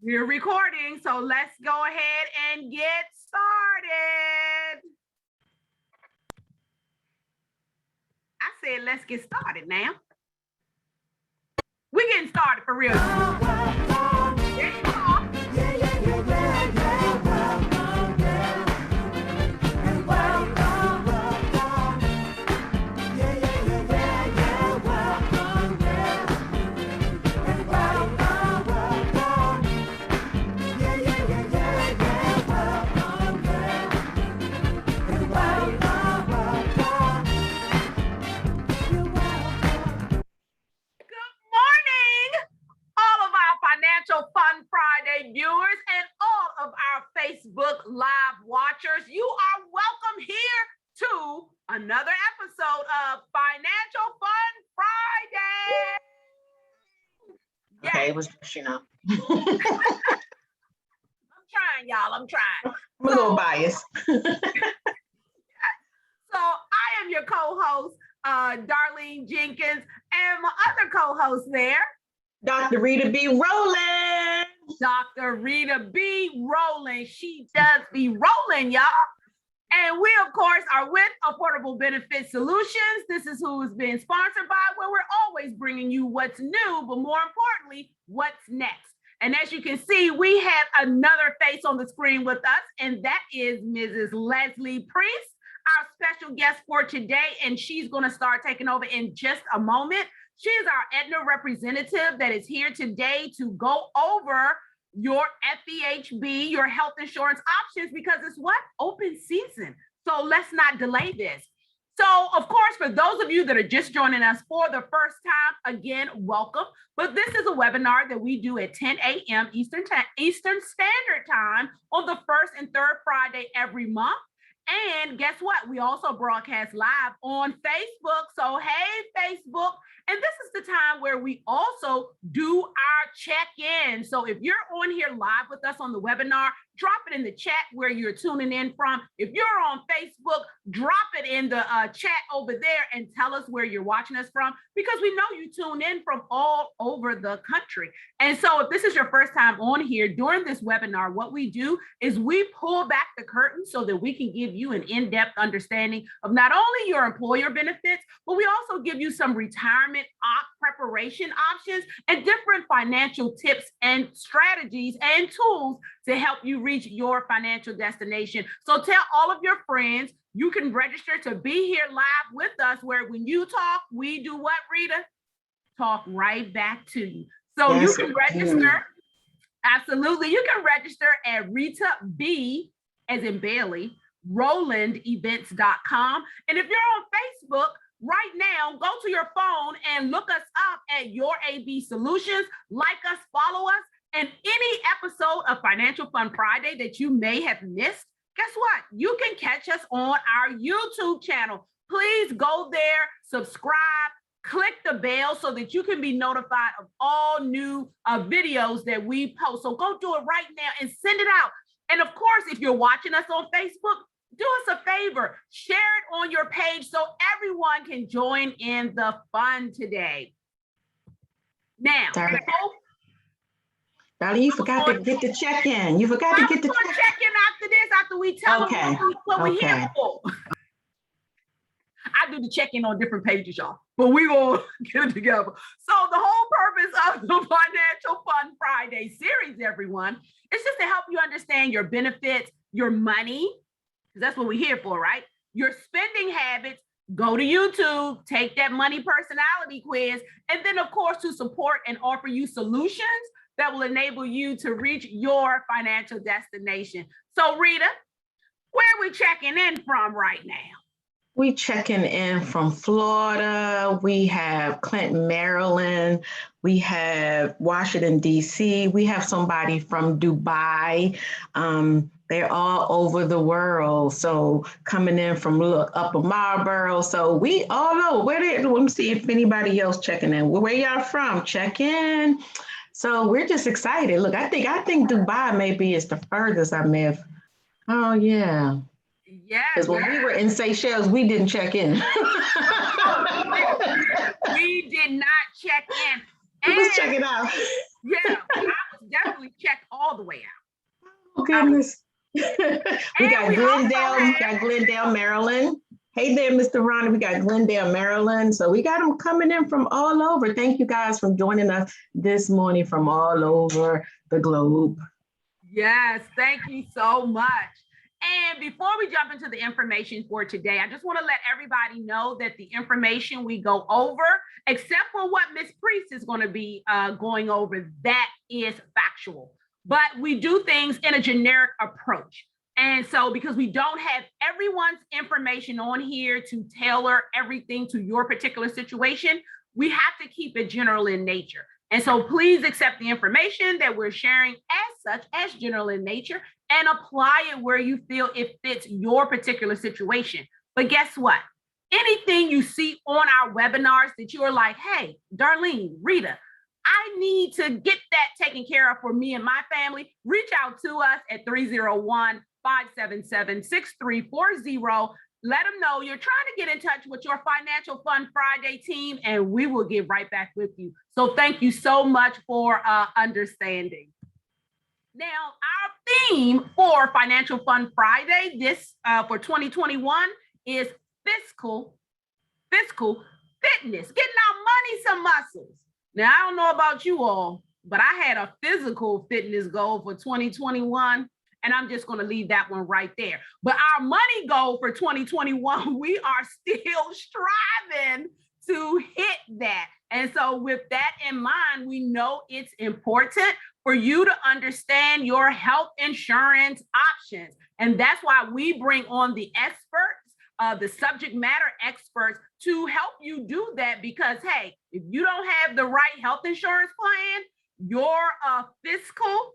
We're recording, so let's go ahead and get started. I said, let's get started now. We're getting started for real. There you go. Fun Friday viewers and all of our Facebook Live watchers, you are welcome here to another episode of Financial Fun Friday. Yes. Okay, it was, I'm trying, y'all. I'm trying. I'm a little biased. So I am your co-host, Darlene Jenkins, and my other co-host there, Dr. Rita B. Rowland. Dr. Rita B. Rowland. She does be rolling, y'all. And we, of course, are with Affordable Benefit Solutions. This is who is being sponsored by, where we're always bringing you what's new, but more importantly, what's next. And as you can see, we have another face on the screen with us, and that is Mrs. Leslie Priest, our special guest for today. And she's going to start taking over in just a moment. She is our AETNA representative that is here today to go over your FEHB, your health insurance options, because it's what? Open season. So let's not delay this. So, of course, for those of you that are just joining us for the first time, again, welcome. But this is a webinar that we do at 10 a.m. Eastern Standard Time on the first and third Friday every month. And guess what? We also broadcast live on Facebook. So, hey, Facebook. And this is the time where we also do our check-in. So if you're on here live with us on the webinar, drop it in the chat where you're tuning in from. If you're on Facebook, drop it in the chat over there and tell us where you're watching us from, because we know you tune in from all over the country. And so if this is your first time on here during this webinar, what we do is we pull back the curtain so that we can give you an in-depth understanding of not only your employer benefits, but we also give you some retirement preparation options and different financial tips and strategies and tools to help you reach your financial destination. So tell all of your friends, you can register to be here live with us, where when you talk, we do what, Rita? Talk right back to you. So yes, you can register. Absolutely. You can register at Rita B, as in Bailey, RowlandEvents.com. And if you're on Facebook, right now, go to your phone and look us up at Your AB Solutions, like us, follow us, and any episode of Financial Fun Friday that you may have missed, guess what? You can catch us on our YouTube channel. Please go there, subscribe, click the bell so that you can be notified of all new videos that we post. So go do it right now and send it out. And of course, if you're watching us on Facebook, do us a favor, share it on your page so everyone can join in the fun today. Now, Darling, you forgot to get the check-in. You forgot to get the check-in after this, after we tell them what we're here for. I do the check-in on different pages, y'all, but we're going to get it together. So the whole purpose of the Financial Fun Friday series, everyone, is just to help you understand your benefits, your money, because that's what we're here for, right? Your spending habits. Go to YouTube, take that money personality quiz, and then, of course, to support and offer you solutions that will enable you to reach your financial destination. So, Rita, where are we checking in from right now? We checking in from Florida. We have Clinton, Maryland. We have Washington, D.C. We have somebody from Dubai. They're all over the world. So coming in from Upper Marlboro. So we all know where they, let me see if anybody else checking in. Where y'all from? Check in. So we're just excited. Look, I think Dubai maybe is the furthest I may have. Oh, yeah. Yeah. Because when we were in Seychelles, we didn't check in. We did not check in. Let's check it out. Yeah, I was definitely checked off goodness. We got Glendale, Maryland. Hey there, Mr. Ronnie. We got Glendale, Maryland. So we got them coming in from all over. Thank you guys for joining us this morning from all over the globe. Yes, thank you so much. And before we jump into the information for today, I just want to let everybody know that the information we go over, except for what Ms. Priest is going to be going over, that is factual. But we do things in a generic approach. And so because we don't have everyone's information on here to tailor everything to your particular situation, we have to keep it general in nature. And so please accept the information that we're sharing as such, as general in nature, and apply it where you feel it fits your particular situation. But guess what? Anything you see on our webinars that you are like, hey, Darlene, Rita, I need to get that taken care of for me and my family, reach out to us at 301-577-6340. Let them know you're trying to get in touch with your Financial Fun Friday team, and we will get right back with you. So thank you so much for understanding. Now, our theme for Financial Fun Friday, this for 2021, is fiscal fitness, getting our money some muscles. Now, I don't know about you all, but I had a physical fitness goal for 2021. And I'm just going to leave that one right there. But our money goal for 2021, we are still striving to hit that. And so with that in mind, we know it's important for you to understand your health insurance options. And that's why we bring on the experts, the subject matter experts, to help you do that. Because, hey, if you don't have the right health insurance plan, your fiscal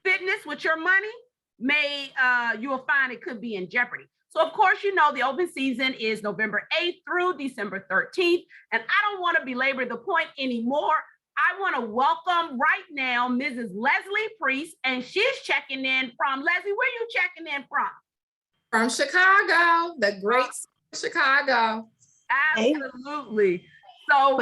fitness with your money you will find it could be in jeopardy. So of course, you know, the open season is November 8th through December 13th. And I don't want to belabor the point anymore. I want to welcome right now Mrs. Leslie Priest, and she's checking in from, Leslie, where are you checking in from? From Chicago, the great Chicago. Absolutely. So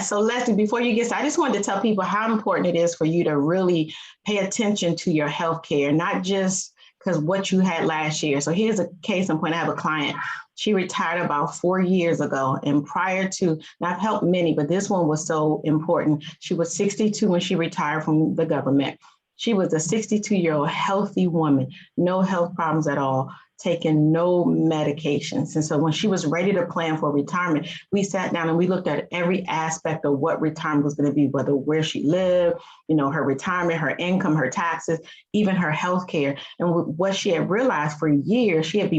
so Leslie, before you get started, I just wanted to tell people how important it is for you to really pay attention to your health care, not just because what you had last year. So here's a case in point. I have a client. She retired about 4 years ago. And prior to, and I've helped many, but this one was so important. She was 62 when she retired from the government. She was a 62-year-old healthy woman, no health problems at all, taking no medications. And so when she was ready to plan for retirement, we sat down and we looked at every aspect of what retirement was going to be, whether where she lived, you know, her retirement, her income, her taxes, even her health care. And what she had realized for years, she had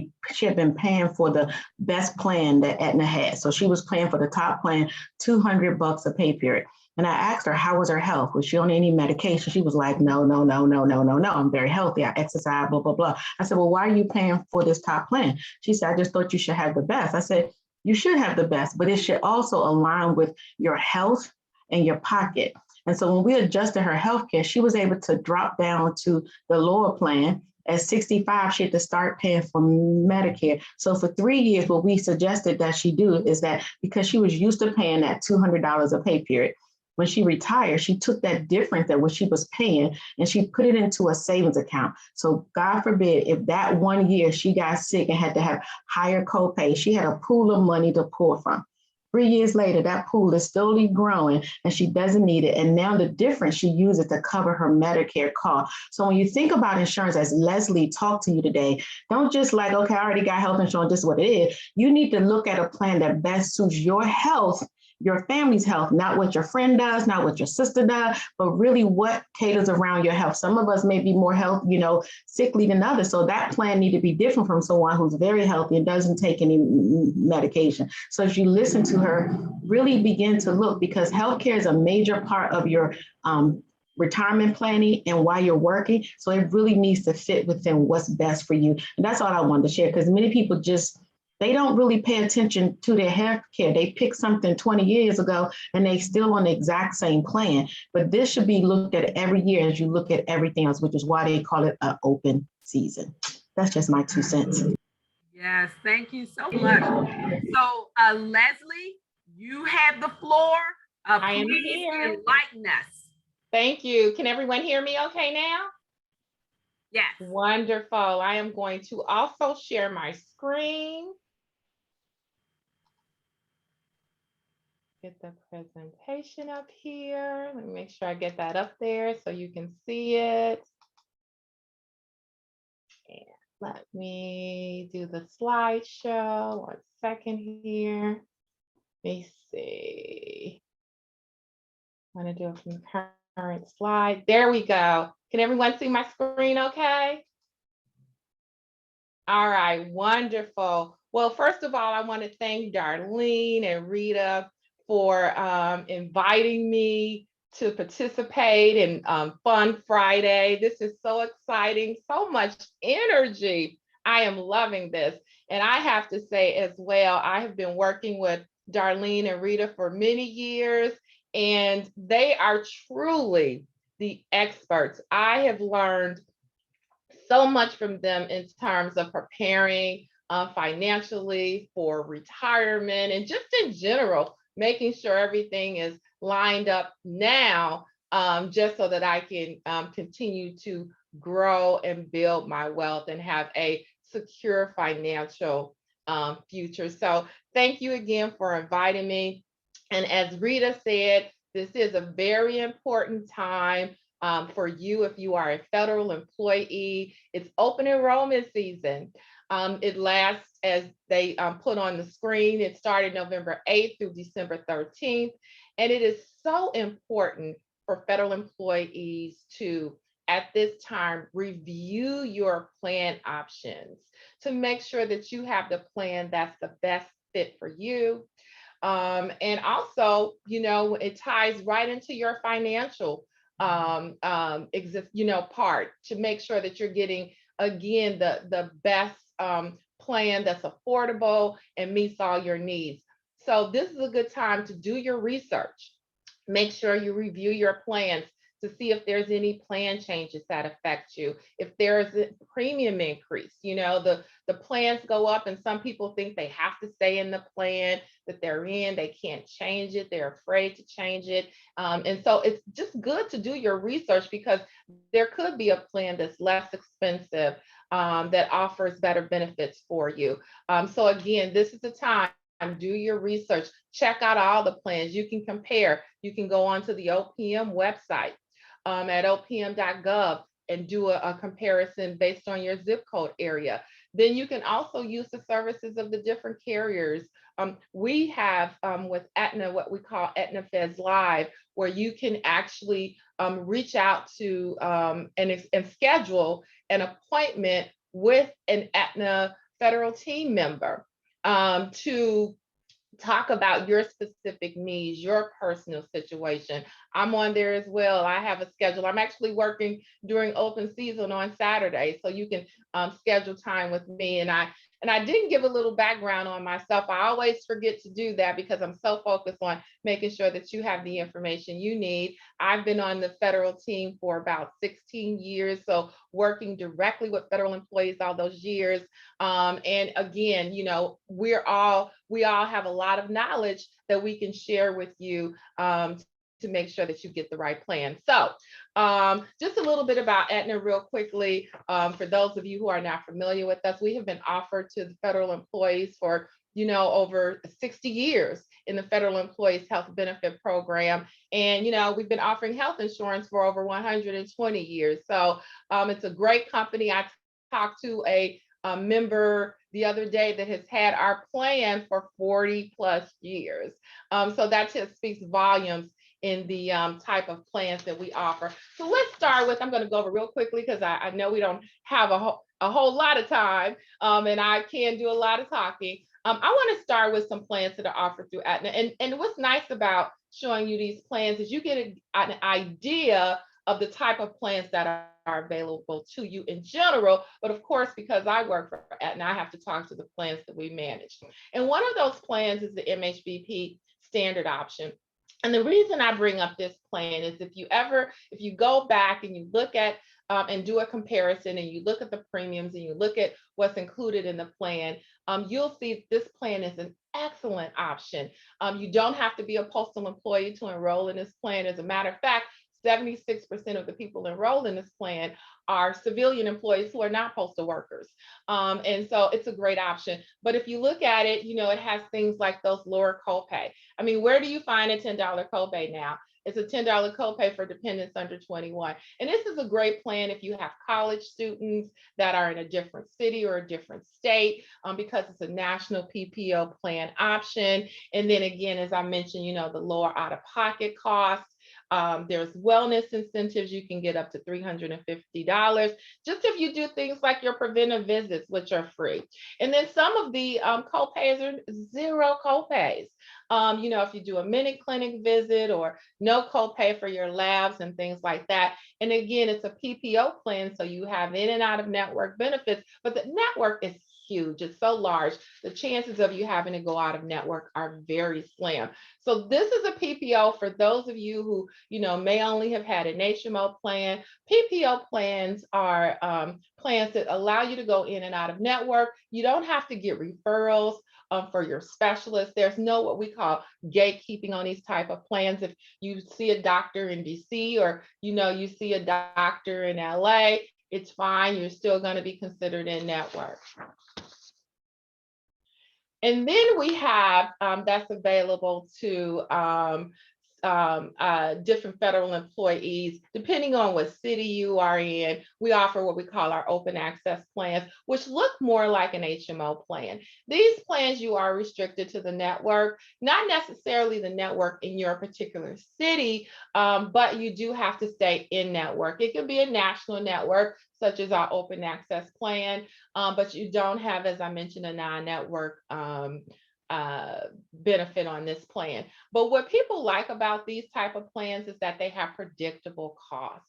been paying for the best plan that Aetna had. So she was paying for the top plan, $200 a pay period. And I asked her, how was her health? Was she on any medication? She was like, no. I'm very healthy. I exercise, blah, blah, blah. I said, well, why are you paying for this top plan? She said, I just thought you should have the best. I said, you should have the best, but it should also align with your health and your pocket. And so when we adjusted her healthcare, she was able to drop down to the lower plan. At 65, she had to start paying for Medicare. So for 3 years, what we suggested that she do is that because she was used to paying that $200 a pay period, when she retired, she took that difference that what she was paying and she put it into a savings account. So God forbid, if that 1 year she got sick and had to have higher copay, she had a pool of money to pull from. 3 years later, that pool is slowly growing and she doesn't need it. And now the difference, she uses to cover her Medicare cost. So when you think about insurance, as Leslie talked to you today, don't just like, okay, I already got health insurance, this is what it is. You need to look at a plan that best suits your health, your family's health, not what your friend does, not what your sister does, but really what caters around your health. Some of us may be more health, sickly than others. So that plan need to be different from someone who's very healthy and doesn't take any medication. So as you listen to her, really begin to look, because healthcare is a major part of your retirement planning and while you're working. So it really needs to fit within what's best for you. And that's all I wanted to share, because many people they don't really pay attention to their health care. They picked something 20 years ago and they still on the exact same plan. But this should be looked at every year as you look at everything else, which is why they call it an open season. That's just my 2 cents. Yes, thank you so much. So Leslie, you have the floor. I am please here. Enlighten us. Thank you. Can everyone hear me okay now? Yes. Wonderful. I am going to also share my screen. Get the presentation up here. Let me make sure I get that up there so you can see it. And let me do the slideshow. 1 second here. Let me see. I'm going to do it from the current slide. There we go. Can everyone see my screen okay? All right, wonderful. Well, first of all, I want to thank Darlene and Rita for inviting me to participate in Fun Friday. This is so exciting, so much energy. I am loving this. And I have to say as well, I have been working with Darlene and Rita for many years, and they are truly the experts. I have learned so much from them in terms of preparing financially for retirement and just in general, making sure everything is lined up now, just so that I can continue to grow and build my wealth and have a secure financial future. So thank you again for inviting me. And as Rita said, this is a very important time for you if you are a federal employee. It's open enrollment season. It lasts, as they put on the screen, it started November 8th through December 13th. And it is so important for federal employees to, at this time, review your plan options to make sure that you have the plan that's the best fit for you. And also, it ties right into your financial part to make sure that you're getting, again, the best plan that's affordable and meets all your needs. So this is a good time to do your research. Make sure you review your plans to see if there's any plan changes that affect you. If there's a premium increase, the plans go up and some people think they have to stay in the plan that they're in. They can't change it. They're afraid to change it. And so it's just good to do your research because there could be a plan that's less expensive that offers better benefits for you. So again, this is the time. Do your research, check out all the plans. You can compare. You can go onto the OPM website at opm.gov and do a comparison based on your zip code area. Then you can also use the services of the different carriers. We have with Aetna what we call Aetna Feds Live, where you can actually reach out to and schedule an appointment with an Aetna federal team member to talk about your specific needs, your personal situation. I'm on there as well. I have a schedule. I'm actually working during open season on Saturday, so you can schedule time with me. And I didn't give a little background on myself. I always forget to do that because I'm so focused on making sure that you have the information you need. I've been on the federal team for about 16 years, so working directly with federal employees all those years. And again, we all have a lot of knowledge that we can share with you to make sure that you get the right plan. So just a little bit about Aetna real quickly. For those of you who are not familiar with us, we have been offered to the federal employees for over 60 years in the Federal Employees Health Benefit Program. And, we've been offering health insurance for over 120 years. So it's a great company. I talked to a member the other day that has had our plan for 40 plus years. So that just speaks volumes in the type of plans that we offer. So let's start with, I'm going to go over real quickly because I know we don't have a whole lot of time and I can do a lot of talking. I want to start with some plans that are offered through Aetna. And what's nice about showing you these plans is you get an idea of the type of plans that are available to you in general. But of course, because I work for Aetna, I have to talk to the plans that we manage. And one of those plans is the MHBP standard option. And the reason I bring up this plan is if you go back and you look at and do a comparison and you look at the premiums and you look at what's included in the plan, you'll see this plan is an excellent option. You don't have to be a postal employee to enroll in this plan. As a matter of fact, 76% of the people enrolled in this plan are civilian employees who are not postal workers. And so it's a great option. But if you look at it, it has things like those lower copay. I mean, where do you find a $10 copay now? It's a $10 copay for dependents under 21. And this is a great plan if you have college students that are in a different city or a different state, because it's a national PPO plan option. And then again, as I mentioned, the lower out-of-pocket costs. There's wellness incentives. You can get up to $350 just if you do things like your preventive visits, which are free. And then some of the copays are zero copays. If you do a mini clinic visit or no copay for your labs and things like that. And again, it's a PPO plan, so you have in and out of network benefits, but the network is huge. It's so large. The chances of you having to go out of network are very slim. So this is a PPO for those of you who, may only have had an HMO plan. PPO plans are plans that allow you to go in and out of network. You don't have to get referrals for your specialist. There's no what we call gatekeeping on these type of plans. If you see a doctor in DC or, you see a doctor in LA, it's fine. You're still going to be considered in network. And then we have that's available to different federal employees, depending on what city you are in. We offer what we call our open access plans, which look more like an HMO plan. These plans, you are restricted to the network, not necessarily the network in your particular city, but you do have to stay in network. It can be a national network, such as our open access plan, but you don't have, as I mentioned, a non-network benefit on this plan. But what people like about these type of plans is that they have predictable costs.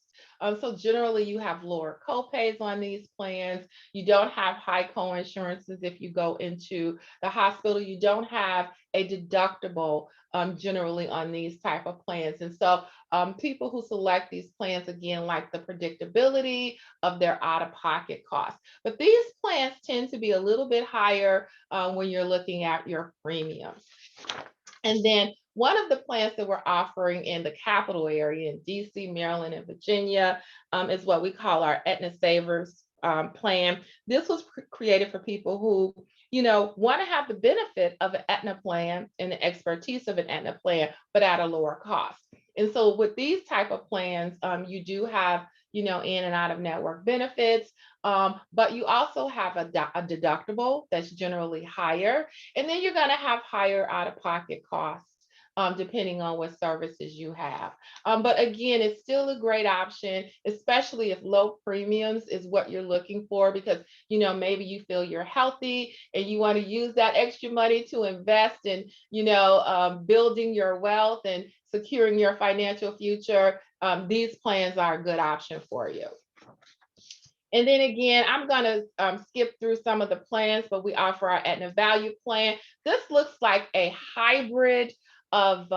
So generally you have lower copays on these plans. You don't have high co-insurances if you go into the hospital. You don't have a deductible generally on these type of plans. And so people who select these plans, again, like the predictability of their out-of-pocket costs. But these plans tend to be a little bit higher when you're looking at your premiums. And then one of the plans that we're offering in the capital area in DC, Maryland, and Virginia is what we call our Aetna Savers plan. This was created for people who, want to have the benefit of an Aetna plan and the expertise of an Aetna plan, but at a lower cost. And so with these type of plans, you do have, in and out of network benefits, but you also have a deductible that's generally higher. And then you're going to have higher out-of-pocket costs, depending on what services you have. But again, it's still a great option, especially if low premiums is what you're looking for, because, maybe you feel you're healthy and you want to use that extra money to invest in, building your wealth and securing your financial future. These plans are a good option for you. And then again, I'm going to skip through some of the plans, but we offer our Aetna Value Plan. This looks like a hybrid of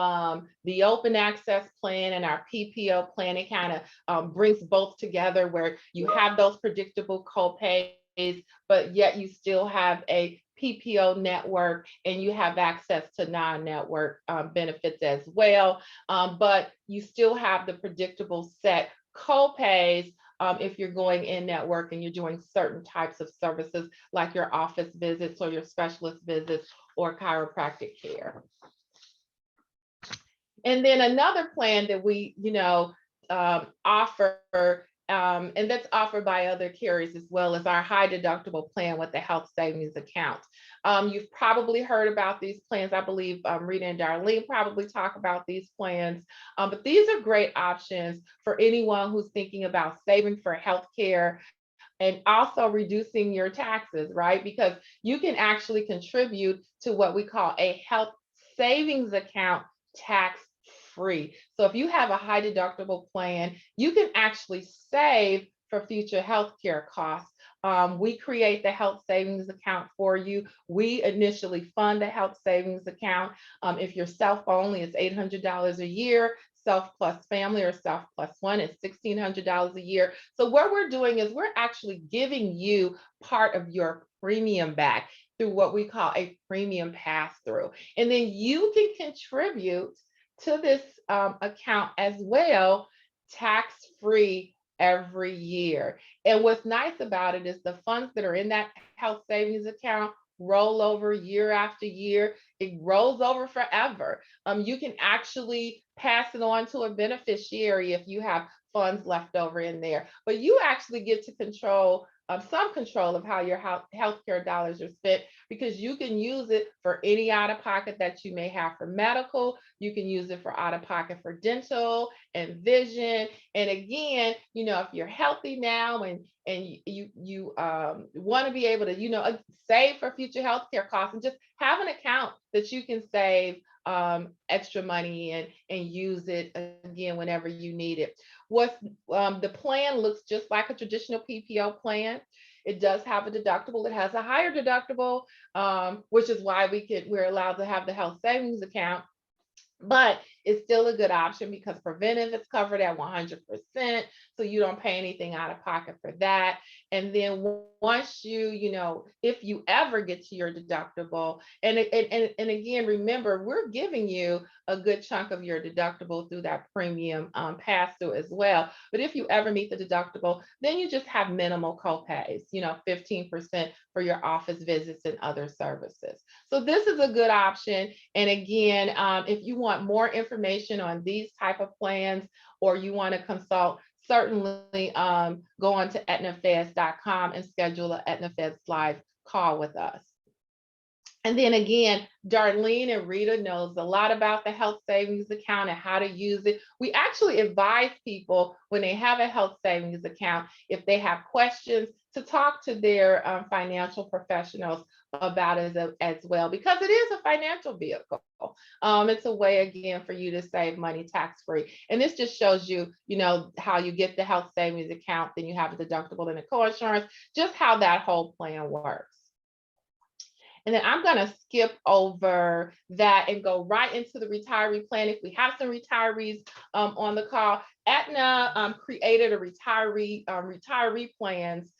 the open access plan and our PPO plan. It kind of brings both together, where you have those predictable copays, but yet you still have a PPO network and you have access to non-network benefits as well. But you still have the predictable set copays if you're going in network and you're doing certain types of services like your office visits or your specialist visits or chiropractic care. And then another plan that we, offer, and that's offered by other carriers as well, as our high deductible plan with the health savings account. You've probably heard about these plans. I believe Rita and Darlene probably talk about these plans, but these are great options for anyone who's thinking about saving for healthcare and also reducing your taxes, right? Because you can actually contribute to what we call a health savings account tax free. So if you have a high deductible plan, you can actually save for future healthcare costs. We create the health savings account for you. We initially fund the health savings account. If you're self only, it's $800 a year. Self plus family or self plus one is $1,600 a year. So what we're doing is we're actually giving you part of your premium back through what we call a premium pass-through. And then you can contribute to this account as well tax-free every year. And what's nice about it is the funds that are in that health savings account roll over year after year. It rolls over forever. You can actually pass it on to a beneficiary if you have funds left over in there, but you actually get to control some control of how your healthcare dollars are spent, because you can use it for any out of pocket that you may have for medical. You can use it for out of pocket for dental and vision. And again, you know, if you're healthy now and you want to be able to, you know, save for future healthcare costs, and just have an account that you can save extra money in and use it again whenever you need it. The plan looks just like a traditional PPO plan. It does have a deductible. It has a higher deductible, which is why we're allowed to have the health savings account. But it's still a good option because preventive is covered at 100%. So you don't pay anything out of pocket for that. And then once you know, if you ever get to your deductible, and again, remember, we're giving you a good chunk of your deductible through that premium pass through as well. But if you ever meet the deductible, then you just have minimal copays, you know, 15% for your office visits and other services. So this is a good option. And again, if you want more information on these type of plans, or you want to consult, certainly go on to aetnafeds.com and schedule an Aetna Feds Live call with us. And then again, Darlene and Rita knows a lot about the health savings account and how to use it. We actually advise people when they have a health savings account, if they have questions, to talk to their financial professionals about it as well, because it is a financial vehicle. It's a way, again, for you to save money tax-free. And this just shows you, you know, how you get the health savings account, then you have a deductible and a co-insurance, just how that whole plan works. And then I'm going to skip over that and go right into the retiree plan. If we have some retirees on the call, Aetna created a retiree plans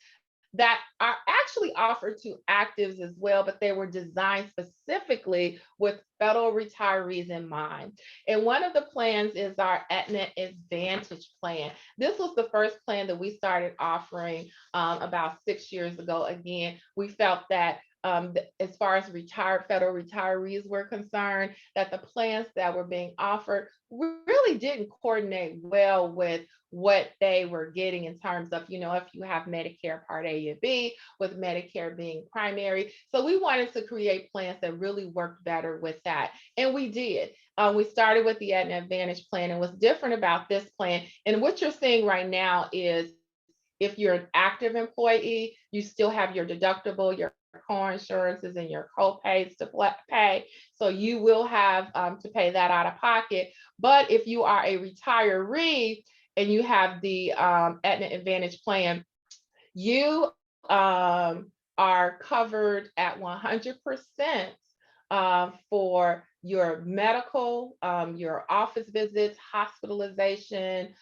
that are actually offered to actives as well, but they were designed specifically with federal retirees in mind. And one of the plans is our Aetna Advantage plan. This was the first plan that we started offering about 6 years ago. Again, we felt that as far as federal retirees were concerned, that the plans that were being offered really didn't coordinate well with what they were getting in terms of, you know, if you have Medicare Part A and B, with Medicare being primary. So we wanted to create plans that really worked better with that. And we did. We started with the Aetna Advantage plan, and what's different about this plan, and what you're seeing right now is, if you're an active employee, you still have your deductible, your co-insurances, and your co-pays to pay. So you will have to pay that out of pocket. But if you are a retiree and you have the Aetna Advantage plan, you are covered at 100% for your medical, your office visits, hospitalization,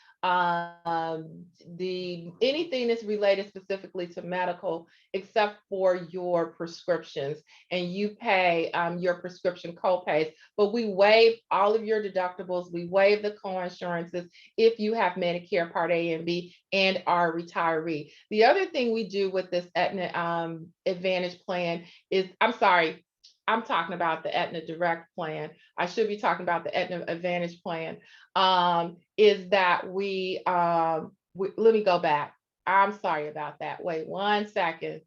anything that's related specifically to medical, except for your prescriptions, and you pay your prescription copays. But we waive all of your deductibles. We waive the co-insurances if you have Medicare Part A and B and are a retiree. The other thing we do with this Aetna Advantage plan is, I'm talking about the Aetna Direct plan. I should be talking about the Aetna Advantage plan. Is that let me go back. I'm sorry about that. Wait 1 second.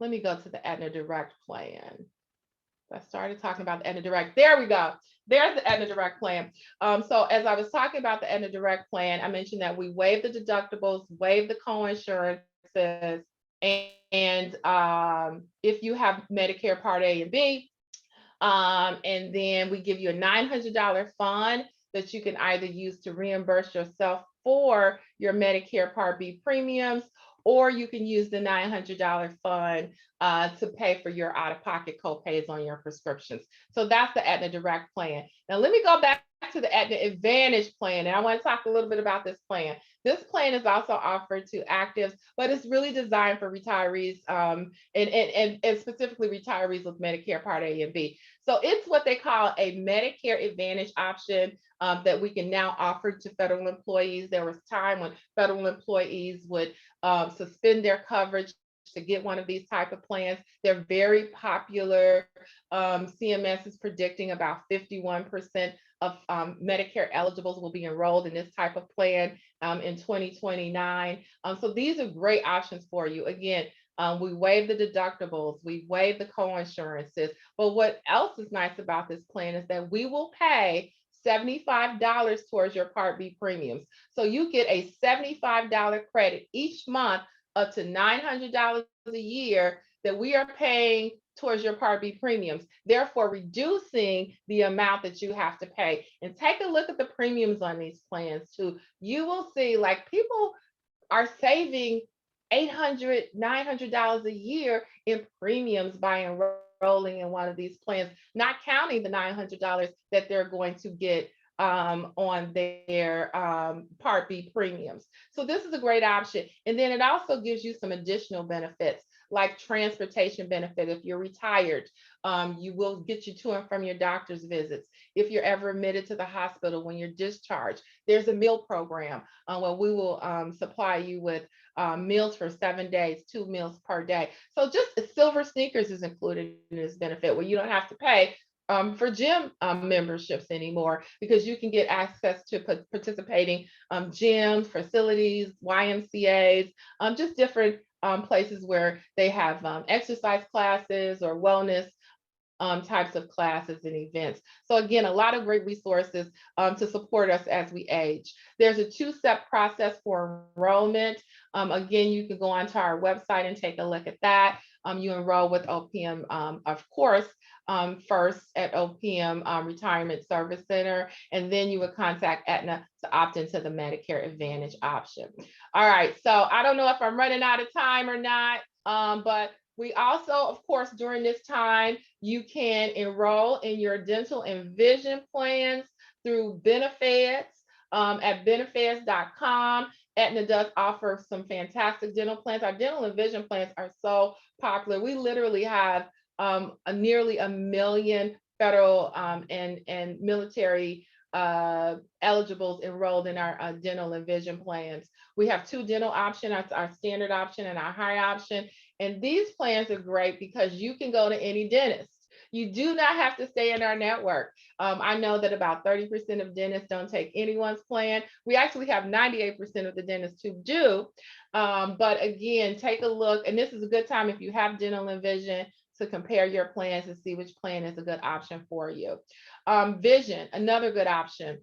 Let me go to the Aetna Direct plan. I started talking about the Aetna Direct. There we go. There's the Aetna Direct plan. So as I was talking about the Aetna Direct plan, I mentioned that we waive the deductibles, waive the co-insurances, and if you have Medicare Part A and B, and then we give you a $900 fund that you can either use to reimburse yourself for your Medicare Part B premiums, or you can use the $900 fund to pay for your out-of-pocket copays on your prescriptions. So that's the Aetna Direct plan. Now let me go back to the Aetna Advantage plan, and I want to talk a little bit about this plan. This plan is also offered to actives, but it's really designed for retirees, and specifically retirees with Medicare Part A and B. So it's what they call a Medicare Advantage option that we can now offer to federal employees. There was time when federal employees would suspend their coverage to get one of these type of plans. They're very popular. CMS is predicting about 51% of Medicare eligibles will be enrolled in this type of plan in 2029. So these are great options for you. Again, we waive the deductibles, we waive the co-insurances, but what else is nice about this plan is that we will pay $75 towards your Part B premiums. So you get a $75 credit each month up to $900 a year that we are paying towards your Part B premiums, therefore reducing the amount that you have to pay. And take a look at the premiums on these plans too. You will see like people are saving $800, $900 a year in premiums by enrolling in one of these plans, not counting the $900 that they're going to get on their Part B premiums. So this is a great option. And then it also gives you some additional benefits like transportation benefit. If you're retired, you will get you to and from your doctor's visits. If you're ever admitted to the hospital when you're discharged, there's a meal program where we will supply you with meals for 7 days, 2 meals per day. So just silver sneakers is included in this benefit where you don't have to pay for gym memberships anymore, because you can get access to participating gyms, facilities, YMCAs, just different places where they have exercise classes or wellness types of classes and events. So again, a lot of great resources to support us as we age. There's a 2-step process for enrollment. Again, you can go onto our website and take a look at that. You enroll with OPM, of course, first at OPM Retirement Service Center, and then you would contact Aetna to opt into the Medicare Advantage option. All right, so I don't know if I'm running out of time or not, but we also, of course, during this time, you can enroll in your dental and vision plans through Benefits at benefits.com. Aetna does offer some fantastic dental plans. Our dental and vision plans are so popular. We literally have nearly 1 million federal and military eligibles enrolled in our dental and vision plans. We have 2 dental options, our standard option and our high option. And these plans are great because you can go to any dentist. You do not have to stay in our network. I know that about 30% of dentists don't take anyone's plan. We actually have 98% of the dentists who do. But again, take a look. And this is a good time if you have dental and vision to compare your plans and see which plan is a good option for you. Vision, another good option.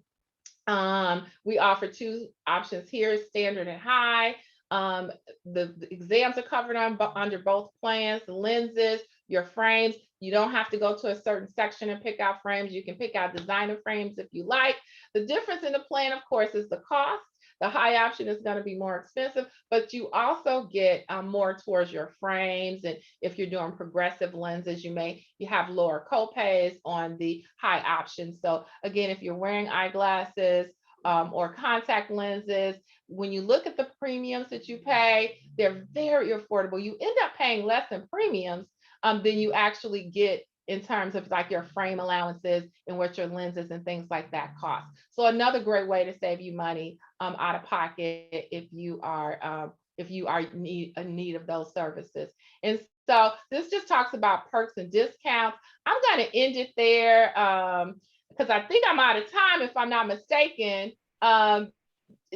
We offer 2 options here, standard and high. The exams are covered under both plans, the lenses, your frames. You don't have to go to a certain section and pick out frames. You can pick out designer frames if you like. The difference in the plan, of course, is the cost. The high option is going to be more expensive, but you also get more towards your frames. And if you're doing progressive lenses, you have lower copays on the high option. So again, if you're wearing eyeglasses or contact lenses, when you look at the premiums that you pay, they're very affordable. You end up paying less in premiums than you actually get in terms of like your frame allowances and what your lenses and things like that cost. So another great way to save you money out of pocket if you are in need of those services. And so this just talks about perks and discounts. I'm going to end it there because I think I'm out of time if I'm not mistaken.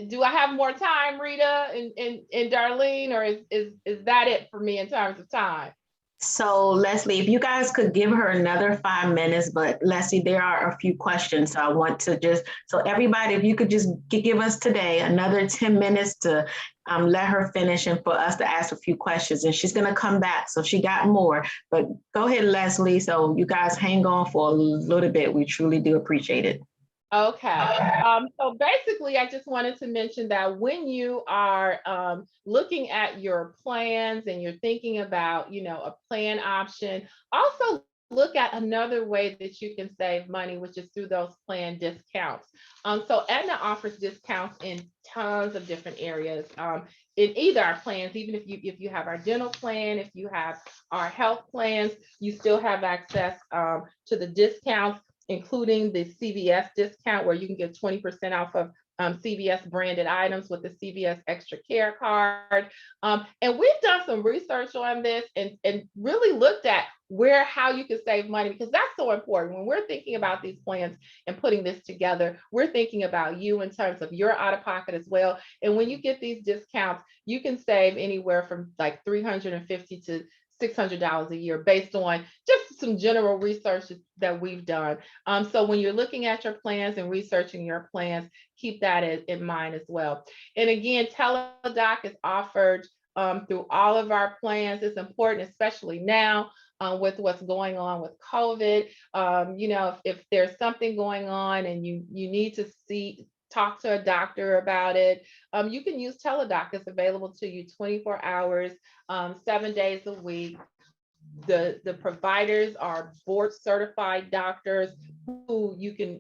Do I have more time, Rita and Darlene, or is that it for me in terms of time? So Leslie, if you guys could give her another 5 minutes, but Leslie, there are a few questions. So I want to so everybody, if you could just give us today another 10 minutes to let her finish and for us to ask a few questions, and she's going to come back. So she got more, but go ahead, Leslie. So you guys hang on for a little bit. We truly do appreciate it. Okay. So basically, I just wanted to mention that when you are looking at your plans and you're thinking about, a plan option, also look at another way that you can save money, which is through those plan discounts. So Aetna offers discounts in tons of different areas. In either our plans, even if you have our dental plan, if you have our health plans, you still have access to the discounts, including the CVS discount, where you can get 20% off of CVS branded items with the CVS Extra Care card. And we've done some research on this and really looked at how you can save money, because that's so important. When we're thinking about these plans and putting this together, we're thinking about you in terms of your out of pocket as well. And when you get these discounts, you can save anywhere from like $350 to $600 a year based on just some general research that we've done. So when you're looking at your plans and researching your plans, keep that in mind as well. And again, teledoc is offered through all of our plans. It's important, especially now with what's going on with COVID. You know, if there's something going on and you need to talk to a doctor about it, you can use teledoc. It's available to you 24 hours, 7 days a week. The providers are board certified doctors who you can,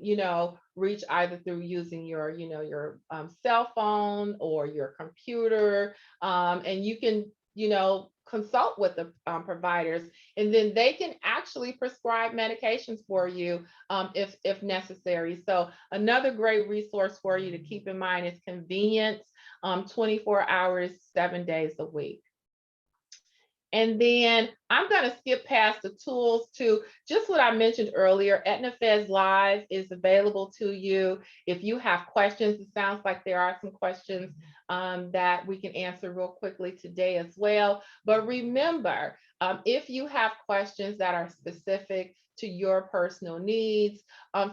reach either through using your cell phone or your computer, and you can, consult with the providers, and then they can actually prescribe medications for you if necessary. So another great resource for you to keep in mind is convenience, 24 hours, 7 days a week. And then I'm going to skip past the tools to just what I mentioned earlier. Aetna Feds Live is available to you. If you have questions, it sounds like there are some questions that we can answer real quickly today as well. But remember, if you have questions that are specific to your personal needs,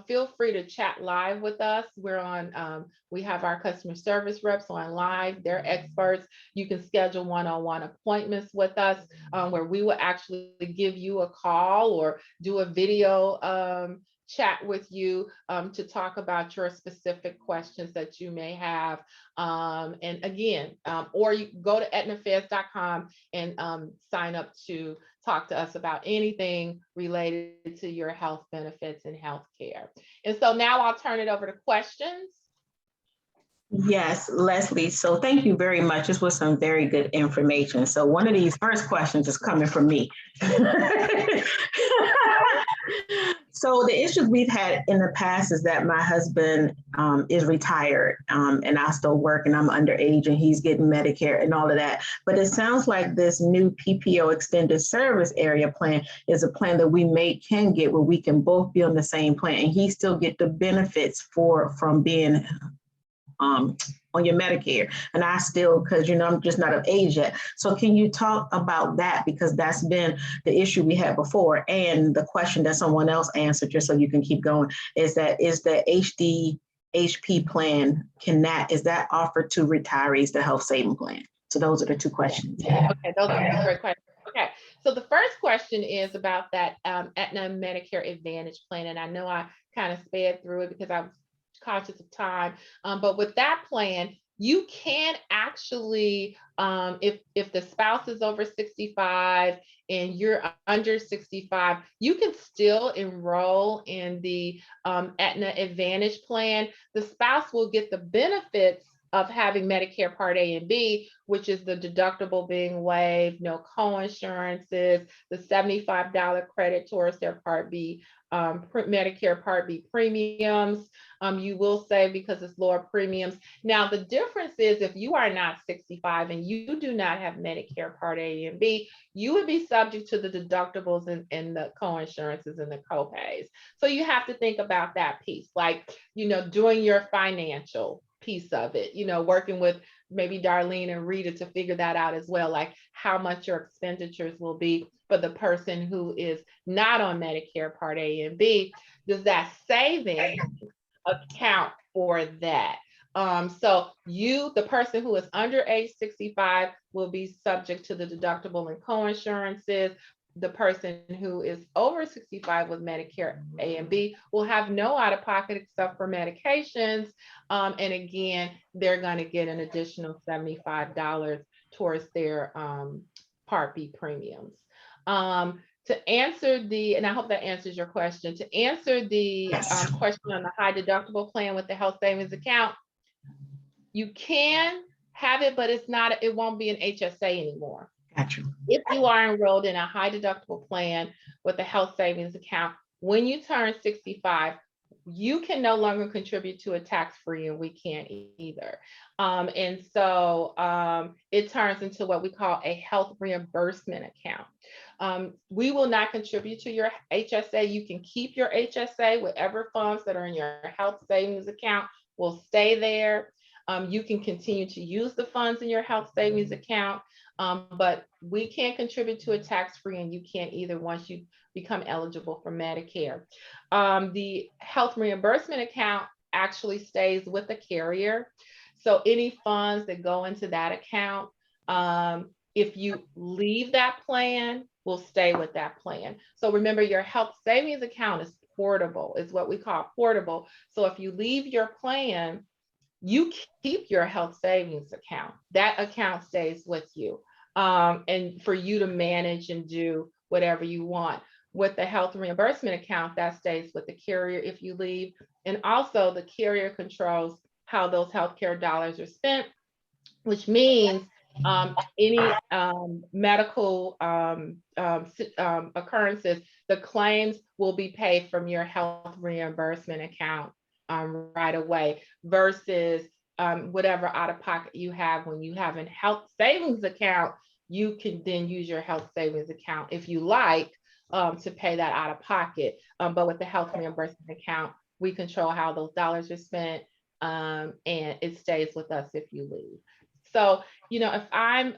feel free to chat live with us. We're on, we have our customer service reps on live. They're experts. You can schedule one-on-one appointments with us where we will actually give you a call or do a video chat with you to talk about your specific questions that you may have. And again, or you can go to aetnafeds.com and sign up to talk to us about anything related to your health benefits and health care. And so now I'll turn it over to questions. Yes, Leslie. So thank you very much. This was some very good information. So one of these first questions is coming from me. So the issues we've had in the past is that my husband is retired and I still work and I'm underage and he's getting Medicare and all of that. But it sounds like this new PPO extended service area plan is a plan that we can get where we can both be on the same plan and he still get the benefits from being on your Medicare, and I still, because I'm just not of age yet. So can you talk about that, because that's been the issue we had before, and the question that someone else answered, just so you can keep going, is the HDHP plan, is that offered to retirees, the health saving plan? So those are the two questions. Okay, those are great questions. Okay, so the first question is about that Aetna Medicare Advantage plan, and I know I kind of sped through it because I was conscious of time, but with that plan, you can actually, if the spouse is over 65 and you're under 65, you can still enroll in the Aetna Advantage plan. The spouse will get the benefits of having Medicare Part A and B, which is the deductible being waived, no co-insurances, the $75 credit towards their Part B, Medicare Part B premiums. You will save because it's lower premiums. Now, the difference is if you are not 65 and you do not have Medicare Part A and B, you would be subject to the deductibles and the co-insurances and the co-pays. So you have to think about that piece, like, doing your financial piece of it, working with maybe Darlene and Rita to figure that out as well, like how much your expenditures will be for the person who is not on Medicare Part A and B. Does that savings account for that? So the person who is under age 65 will be subject to the deductible and co-insurances. The person who is over 65 with Medicare A and B will have no out-of-pocket except for medications. And again, they're going to get an additional $75 towards their Part B premiums. To answer the, and I hope that answers your question, to answer the Yes. question on the high deductible plan with the health savings account, you can have it, but it's not, it won't be an HSA anymore. Gotcha. If you are enrolled in a high deductible plan with a health savings account, when you turn 65, you can no longer contribute to a tax-free, and we can't either. And so it turns into what we call a health reimbursement account. We will not contribute to your HSA. You can keep your HSA. Whatever funds that are in your health savings account will stay there. You can continue to use the funds in your health savings account, but we can't contribute to a tax-free, and you can't either once you become eligible for Medicare. The health reimbursement account actually stays with the carrier. So any funds that go into that account, if you leave that plan, will stay with that plan. So remember, your health savings account is portable, is what we call portable. So if you leave your plan, you keep your health savings account. That account stays with you, and for you to manage and do whatever you want. With the health reimbursement account, that stays with the carrier if you leave. And also the carrier controls how those healthcare dollars are spent, which means any medical occurrences, the claims will be paid from your health reimbursement account right away, versus whatever out of pocket you have. When you have a health savings account, you can then use your health savings account if you like to pay that out of pocket. But with the health reimbursement account, we control how those dollars are spent, and it stays with us if you leave. So, you know, if I'm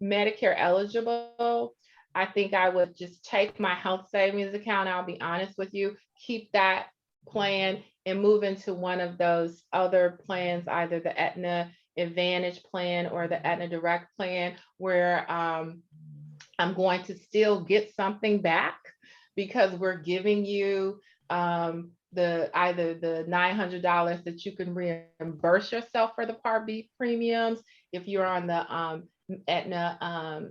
Medicare eligible, I think I would just take my health savings account. I'll be honest with you, keep that plan and move into one of those other plans, either the Aetna Advantage plan or the Aetna Direct plan, where I'm going to still get something back, because we're giving you either the $900 that you can reimburse yourself for the Part B premiums. If you're on the Aetna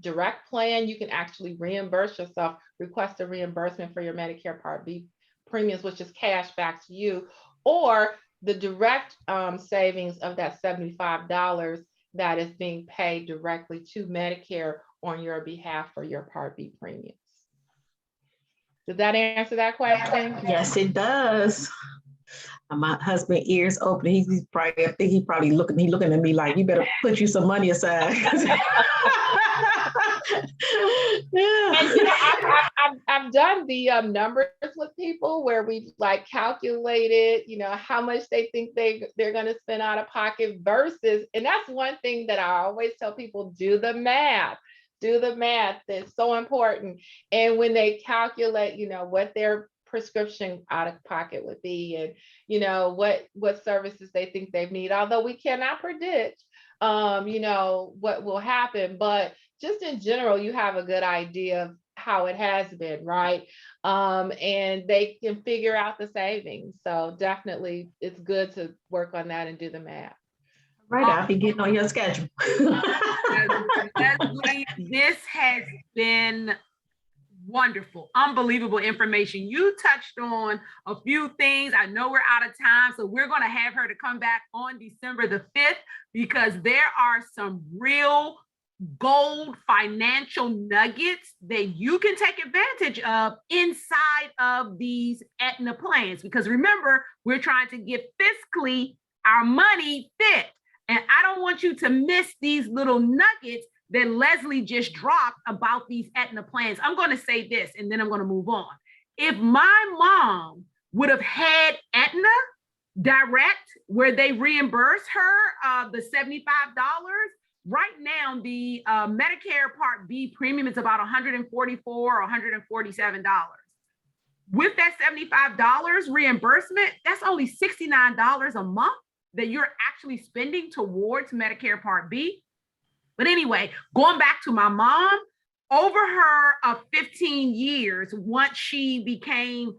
Direct plan, you can actually reimburse yourself, request a reimbursement for your Medicare Part B premiums, which is cash back to you, or the direct savings of that $75 that is being paid directly to Medicare on your behalf for your Part B premiums. Does that answer that question? Yes, it does. My husband ears open. He's probably, I think he's probably looking at me like, you better put you some money aside. Yeah. And you know, I've done the numbers with people where we've like calculated, you know, how much they think they're going to spend out of pocket versus, and that's one thing that I always tell people, do the math. Do the math. It's so important. And when they calculate, you know, what their prescription out of pocket would be, and you know what services they think they need, although we cannot predict you know what will happen, but just in general you have a good idea of how it has been, right? And they can figure out the savings. So definitely it's good to work on that and do the math. Right, I'll be getting on your schedule. Leslie, this has been wonderful, unbelievable information. You touched on a few things. I know we're out of time, so we're going to have her to come back on December the 5th, because there are some real gold financial nuggets that you can take advantage of inside of these Aetna plans. Because remember, we're trying to get fiscally our money fit. And I don't want you to miss these little nuggets that Leslie just dropped about these Aetna plans. I'm going to say this, and then I'm going to move on. If my mom would have had Aetna Direct, where they reimburse her the $75, right now the Medicare Part B premium is about $144 or $147. With that $75 reimbursement, that's only $69 a month that you're actually spending towards Medicare Part B. But anyway, going back to my mom, over her 15 years, once she became,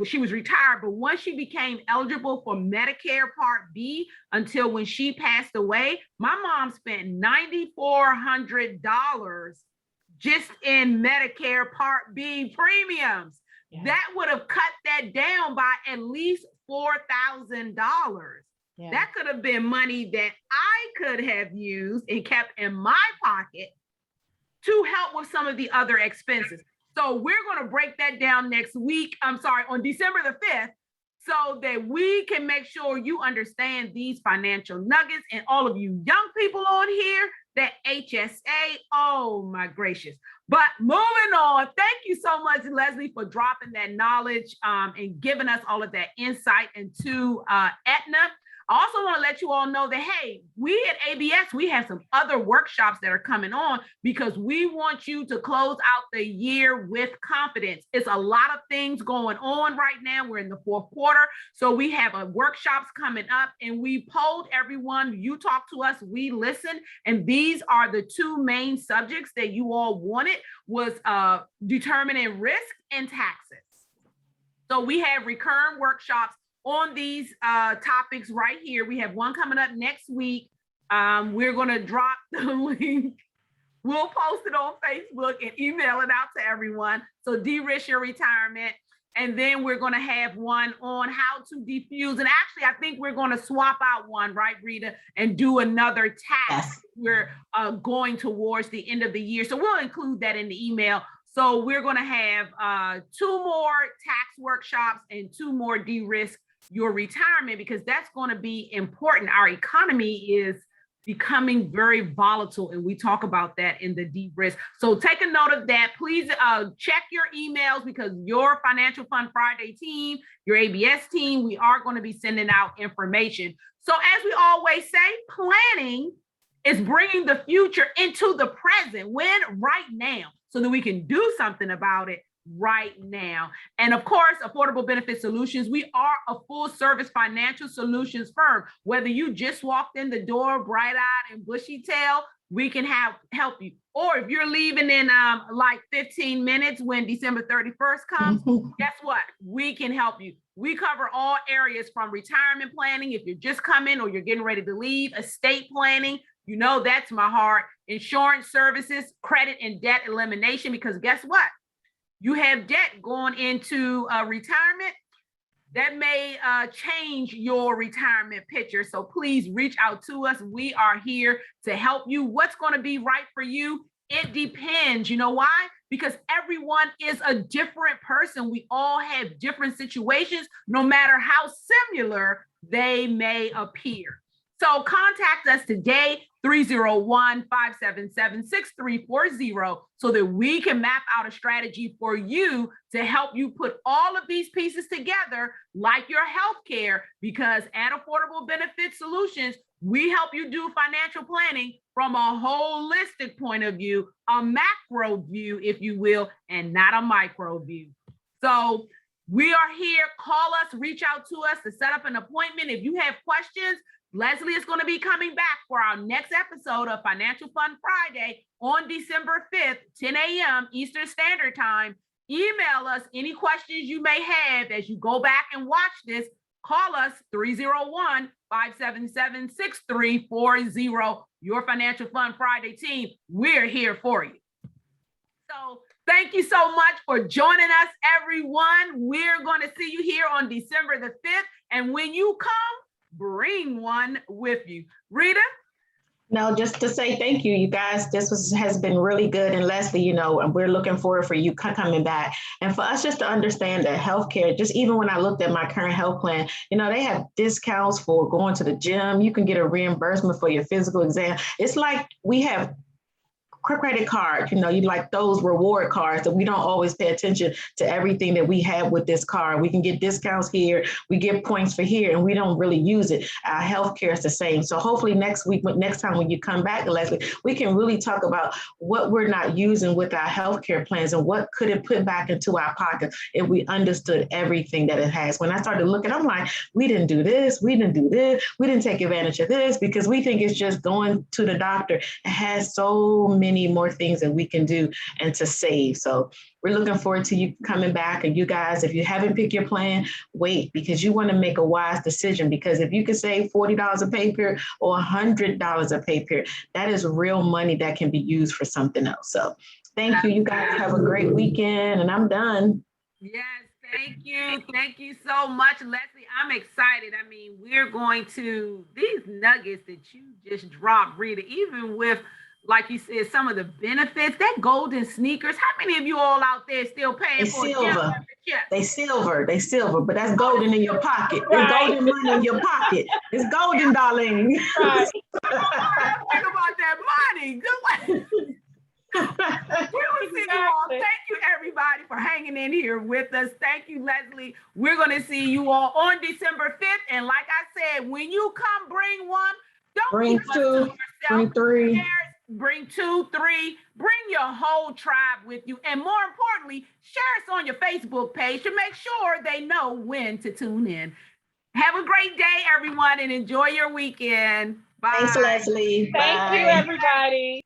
she was retired, but once she became eligible for Medicare Part B until when she passed away, my mom spent $9,400 just in Medicare Part B premiums. Yeah. That would have cut that down by at least $4,000. Yeah. That could have been money that I could have used and kept in my pocket to help with some of the other expenses. So we're going to break that down next week. I'm sorry, on December the 5th, so that we can make sure you understand these financial nuggets. And all of you young people on here, that HSA, oh my gracious. But moving on, thank you so much, Leslie, for dropping that knowledge and giving us all of that insight into Aetna. I also want to let you all know that, hey, we at ABS, we have some other workshops that are coming on because we want you to close out the year with confidence. It's a lot of things going on right now. We're in the fourth quarter. So we have workshops coming up, and we polled everyone. You talk to us, we listen. And these are the two main subjects that you all wanted was determining risk and taxes. So we have recurring workshops on these topics right here. We have one coming up next week. We're going to drop the link. We'll post it on Facebook and email it out to everyone. So de-risk your retirement. And then we're going to have one on how to defuse. And actually, I think we're going to swap out one, right, Rita, and do another task. Yes. We're going towards the end of the year. So we'll include that in the email. So we're going to have 2 more tax workshops and 2 more de-risk your retirement, because that's going to be important. Our economy is becoming very volatile, and we talk about that in the de-risk. So take a note of that. Please check your emails, because your Financial Fun Friday team, your ABS team, we are going to be sending out information. So as we always say, planning is bringing the future into the present, right now, so that we can do something about it right now. And of course, Affordable Benefit Solutions, we are a full service financial solutions firm. Whether you just walked in the door bright-eyed and bushy-tailed, we can help you. Or if you're leaving in like 15 minutes when December 31st comes, guess what? We can help you. We cover all areas from retirement planning, if you're just coming or you're getting ready to leave, estate planning, you know that's my heart, insurance services, credit and debt elimination, because guess what? You have debt going into retirement that may change your retirement picture. So please reach out to us. We are here to help you. What's going to be right for you? It depends. You know why? Because everyone is a different person. We all have different situations, no matter how similar they may appear. So contact us today, 301-577-6340, so that we can map out a strategy for you to help you put all of these pieces together, like your healthcare, because at Affordable Benefit Solutions, we help you do financial planning from a holistic point of view, a macro view, if you will, and not a micro view. So we are here. Call us, reach out to us to set up an appointment. If you have questions, Leslie is going to be coming back for our next episode of Financial Fun Friday on December 5th, 10 a.m. Eastern Standard Time. Email us any questions you may have as you go back and watch this. Call us 301-577-6340. Your Financial Fun Friday team, we're here for you. So thank you so much for joining us, everyone. We're going to see you here on December the 5th. And when you come, bring one with you. Rita? No, just to say thank you, you guys. This has been really good. And Leslie, you know, we're looking forward for you coming back. And for us just to understand that healthcare, just even when I looked at my current health plan, you know, they have discounts for going to the gym. You can get a reimbursement for your physical exam. It's like we have credit card, you know, you like those reward cards that we don't always pay attention to everything that we have with this card. We can get discounts here, we get points for here, and we don't really use it. Our healthcare is the same. So hopefully next time when you come back, Leslie, we can really talk about what we're not using with our healthcare plans and what could it put back into our pocket if we understood everything that it has. When I started looking, I'm like, we didn't do this, we didn't do this, we didn't take advantage of this, because we think it's just going to the doctor. It has so many more things that we can do and to save. So we're looking forward to you coming back. And you guys, if you haven't picked your plan, wait, because you want to make a wise decision. Because if you can save $40 a pay period or $100 a pay period, that is real money that can be used for something else. So Thank you. You guys have a great weekend, and I'm done. Yes, thank you. Thank you so much, Leslie. I'm excited. I mean, we're going to, these nuggets that you just dropped, Rita, even with, like you said, some of the benefits, that golden sneakers. How many of you all out there still paying for a gym membership? They silver, but that's golden in your pocket. Right. It's golden money in your pocket. It's golden, darling. Right. Think about that money. We will see you all. Thank you, everybody, for hanging in here with us. Thank you, Leslie. We're going to see you all on December 5th. And like I said, when you come, bring one. Don't Bring keep us to two, yourself. bring three. Bring 2, 3. Bring your whole tribe with you. And more importantly, share us on your Facebook page to make sure they know when to tune in. Have a great day, everyone, and enjoy your weekend. Bye. Thanks, Leslie. Thank you, Bye. everybody.